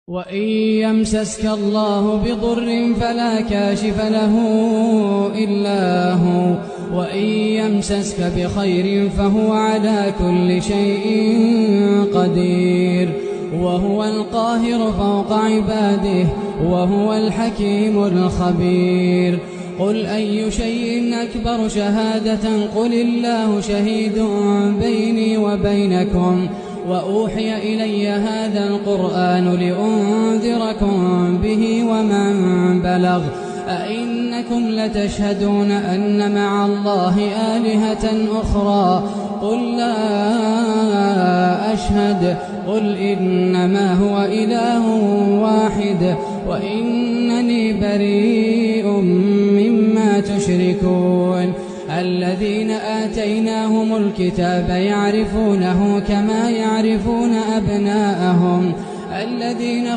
وإن يمسسك الله بضر فلا كاشف له إلا هو وإن يمسسك بخير فهو على كل شيء قدير وهو القاهر فوق عباده وهو الحكيم الخبير. قل أي شيء أكبر شهادة قل الله شهيد بيني وبينكم وأوحي إلي هذا القرآن لأنذركم به ومن بلغ أئنكم لتشهدون أن مع الله آلهة أخرى قل لا أشهد قل إنما هو إله واحد وإنني بريء مما تشركون. الذين آتيناهم الكتاب يعرفونه كما يعرفون أبناءهم الذين